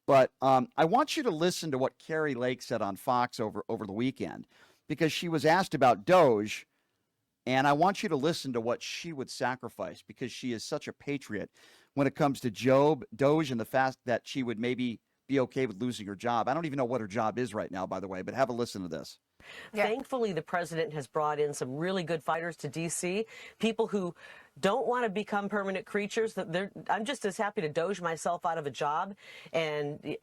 But I want you to listen to what Carrie Lake said on Fox over the weekend, because she was asked about Doge, and I want you to listen to what she would sacrifice, because she is such a patriot when it comes to Doge, and the fact that she would maybe be okay with losing her job. I don't even know what her job is right now, by the way, but have a listen to this. Yeah. Thankfully, the president has brought in some really good fighters to D.C., people who don't want to become permanent creatures. I'm just as happy to doge myself out of a job and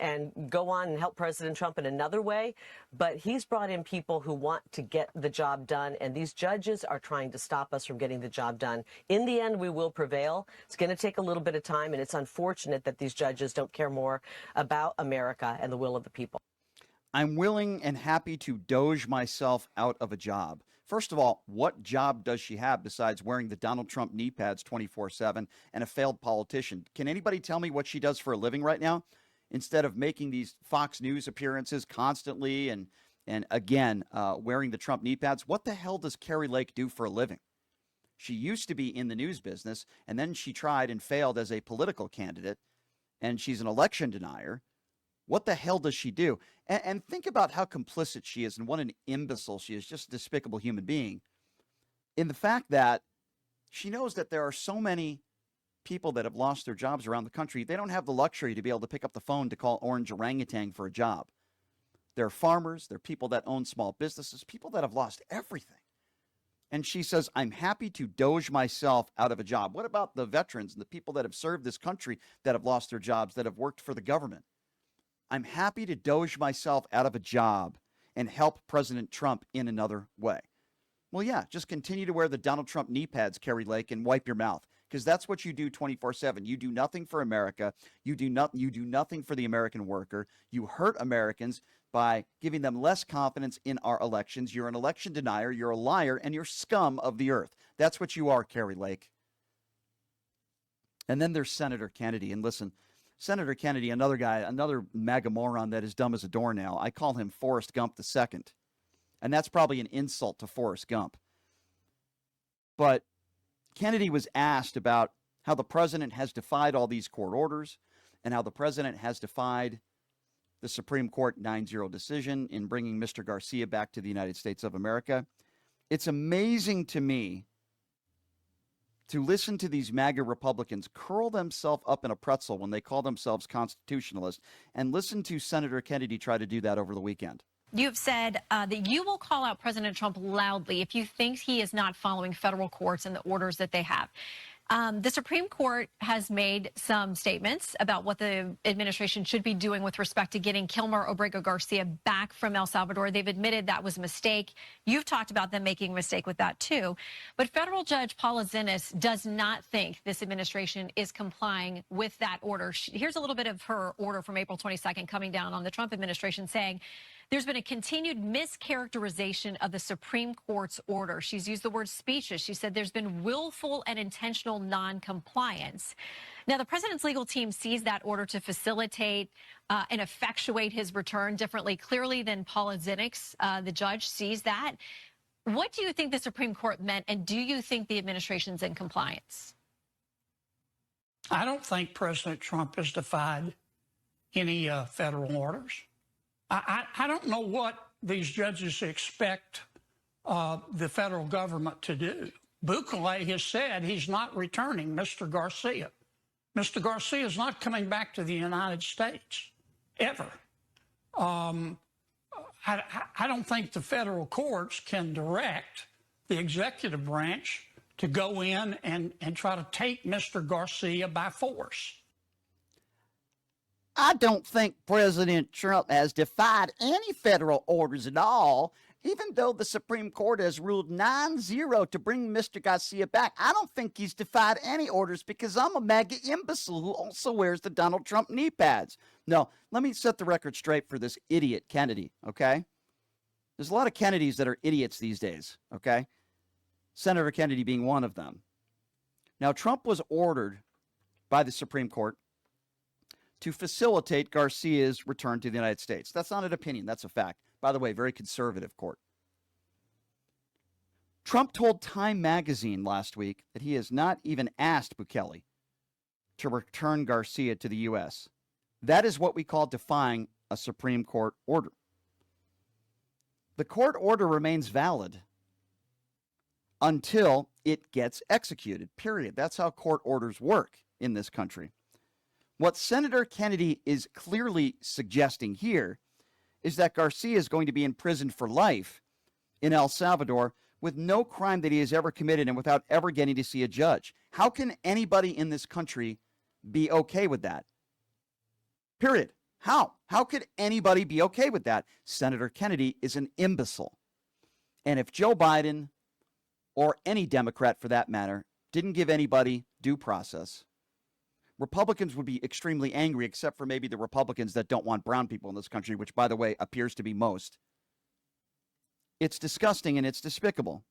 go on and help President Trump in another way. But he's brought in people who want to get the job done, and these judges are trying to stop us from getting the job done. In the end, we will prevail. It's going to take a little bit of time, and it's unfortunate that these judges don't care more about America and the will of the people. I'm willing and happy to doge myself out of a job. First of all, what job does she have besides wearing the Donald Trump knee pads 24/7 and a failed politician? Can anybody tell me what she does for a living right now? Instead of making these Fox News appearances constantly and again wearing the Trump knee pads, what the hell does Carrie Lake do for a living? She used to be in the news business, and then she tried and failed as a political candidate, and she's an election denier. What the hell does she do? And think about how complicit she is and what an imbecile she is, just a despicable human being, in the fact that she knows that there are so many people that have lost their jobs around the country. They don't have the luxury to be able to pick up the phone to call Orange Orangutan for a job. They're farmers. They're people that own small businesses, people that have lost everything. And she says, I'm happy to doge myself out of a job. What about the veterans and the people that have served this country that have lost their jobs, that have worked for the government? I'm happy to doge myself out of a job and help President Trump in another way. Well, yeah, just continue to wear the Donald Trump knee pads, Carrie Lake, and wipe your mouth, because that's what you do 24/7. You do nothing for America. You do nothing for the American worker. You hurt Americans by giving them less confidence in our elections. You're an election denier. You're a liar, and you're scum of the earth. That's what you are, Carrie Lake. And then there's Senator Kennedy. And listen, Senator Kennedy, another guy, another MAGA moron that is dumb as a doornail. I call him Forrest Gump II. And that's probably an insult to Forrest Gump. But Kennedy was asked about how the president has defied all these court orders and how the president has defied the Supreme Court 9-0 decision in bringing Mr. Garcia back to the United States of America. It's amazing to me to listen to these MAGA Republicans curl themselves up in a pretzel when they call themselves constitutionalists, and listen to Senator Kennedy try to do that over the weekend. You've said that you will call out President Trump loudly if you think he is not following federal courts and the orders that they have. The Supreme Court has made some statements about what the administration should be doing with respect to getting Kilmer Obrego Garcia back from El Salvador. They've admitted that was a mistake. You've talked about them making a mistake with that, too. But federal judge Paula Zinnes does not think this administration is complying with that order. Here's a little bit of her order from April 22nd coming down on the Trump administration, saying there's been a continued mischaracterization of the Supreme Court's order. She's used the word specious. She said there's been willful and intentional non-compliance. Now, the president's legal team sees that order to facilitate and effectuate his return differently, clearly, than Paula Zinnes, the judge, sees that. What do you think the Supreme Court meant, and do you think the administration's in compliance? I don't think President Trump has defied any federal orders. I don't know what these judges expect the federal government to do. Bukele has said he's not returning Mr. Garcia. Mr. Garcia is not coming back to the United States, ever. I don't think the federal courts can direct the executive branch to go in and try to take Mr. Garcia by force. I don't think President Trump has defied any federal orders at all, even though the Supreme Court has ruled 9-0 to bring Mr. Garcia back. I don't think he's defied any orders because I'm a MAGA imbecile who also wears the Donald Trump knee pads. No, let me set the record straight for this idiot Kennedy, okay? There's a lot of Kennedys that are idiots these days, okay? Senator Kennedy being one of them. Now, Trump was ordered by the Supreme Court to facilitate Garcia's return to the United States. That's not an opinion. That's a fact. By the way, very conservative court. Trump told Time magazine last week that he has not even asked Bukele to return Garcia to the U.S. That is what we call defying a Supreme Court order. The court order remains valid until it gets executed, period. That's how court orders work in this country. What Senator Kennedy is clearly suggesting here is that Garcia is going to be imprisoned for life in El Salvador with no crime that he has ever committed and without ever getting to see a judge. How can anybody in this country be okay with that? Period. How? How could anybody be okay with that? Senator Kennedy is an imbecile. And if Joe Biden, or any Democrat for that matter, didn't give anybody due process, Republicans would be extremely angry, except for maybe the Republicans that don't want brown people in this country, which, by the way, appears to be most. It's disgusting and it's despicable.